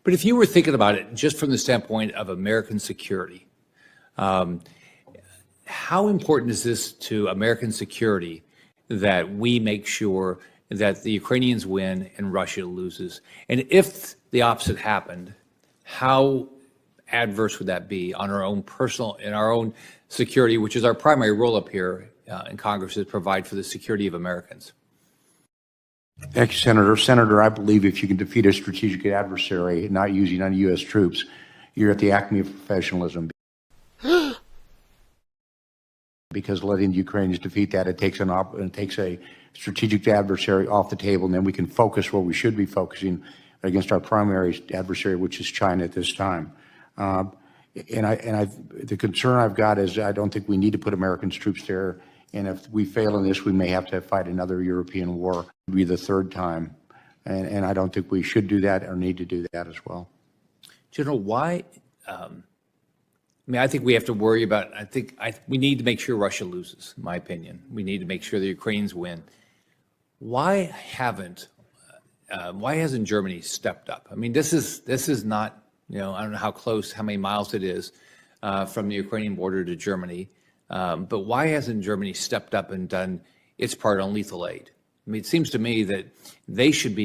But if you were thinking about it just from the standpoint of American security, how important is this to American security that we make sure that the Ukrainians win and Russia loses? And if the opposite happened, how adverse would that be on our own personal, in our own security, which is our primary role up here in Congress, is provide for the security of Americans? Thank you, Senator. Senator, I believe if you can defeat a strategic adversary not using any U.S. troops, you're at the acme of professionalism. Because letting the Ukrainians defeat that, it takes a strategic adversary off the table, and then we can focus where we should be focusing against our primary adversary, which is China at this time. The concern I've got is I don't think we need to put American troops there. And if we fail in this, we may have to fight another European war. It'll be the third time. And I don't think we should do that or need to do that as well. General, why? I think we have to worry about, we need to make sure Russia loses, in my opinion. We need to make sure the Ukrainians win. Why hasn't Germany stepped up? I mean, this is not, I don't know how many miles it is from the Ukrainian border to Germany. But why hasn't Germany stepped up and done its part on lethal aid? I mean, it seems to me that they should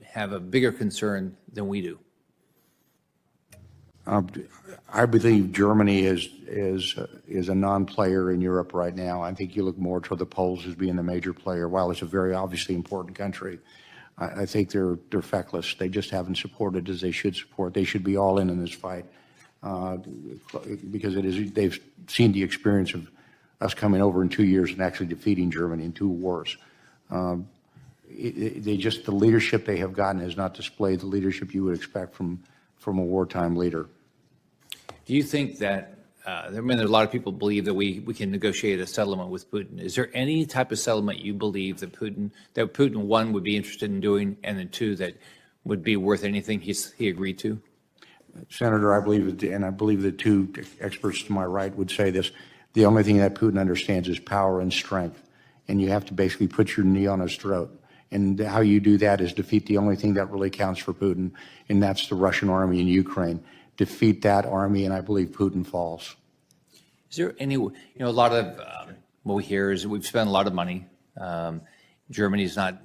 have a bigger concern than we do. I believe Germany is a non-player in Europe right now. I think you look more toward the Poles as being the major player. While it's a very obviously important country, I think they're feckless. They just haven't supported as they should support. They should be all in this fight because they've seen the experience of us coming over in 2 years and actually defeating Germany in 2 wars. The leadership they have gotten has not displayed the leadership you would expect from a wartime leader. Do you think that, there's a lot of people believe that we can negotiate a settlement with Putin. Is there any type of settlement you believe that Putin, one, would be interested in doing, and then two, that would be worth anything he agreed to? Senator, I believe the 2 experts to my right would say this: the only thing that Putin understands is power and strength, and you have to basically put your knee on his throat. And how you do that is defeat the only thing that really counts for Putin, and that's the Russian army in Ukraine. Defeat that army, and I believe Putin falls. Is there any, a lot of what we hear is we've spent a lot of money. Germany's not,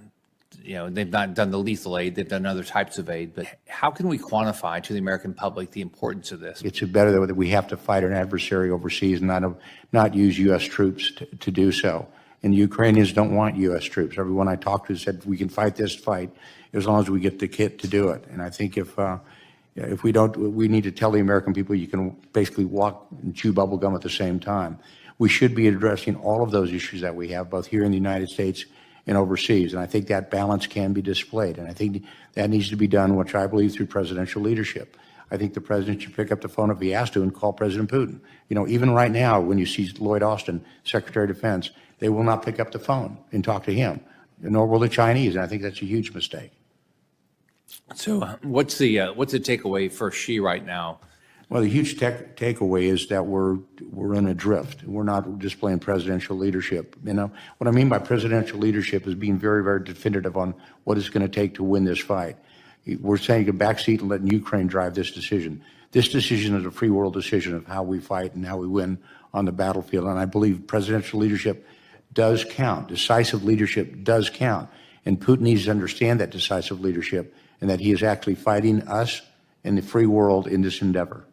they've not done the lethal aid, they've done other types of aid, but how can we quantify to the American public the importance of this? It's better that we have to fight an adversary overseas and not use U.S. troops to do so. And the Ukrainians don't want U.S. troops. Everyone I talked to said we can fight this fight as long as we get the kit to do it. And I think if we don't, we need to tell the American people you can basically walk and chew bubble gum at the same time. We should be addressing all of those issues that we have, both here in the United States and overseas. And I think that balance can be displayed. And I think that needs to be done, which I believe, through presidential leadership. I think the president should pick up the phone if he has to and call President Putin. Even right now, when you see Lloyd Austin, Secretary of Defense, they will not pick up the phone and talk to him, nor will the Chinese. And I think that's a huge mistake. So what's the takeaway for Xi right now? Well, the huge takeaway is that we're in a drift. We're not displaying presidential leadership. What I mean by presidential leadership is being very, very definitive on what it's going to take to win this fight. We're taking a backseat and letting Ukraine drive this decision. This decision is a free world decision of how we fight and how we win on the battlefield. And I believe presidential leadership does count. Decisive leadership does count. And Putin needs to understand that decisive leadership and that he is actually fighting us and the free world in this endeavor.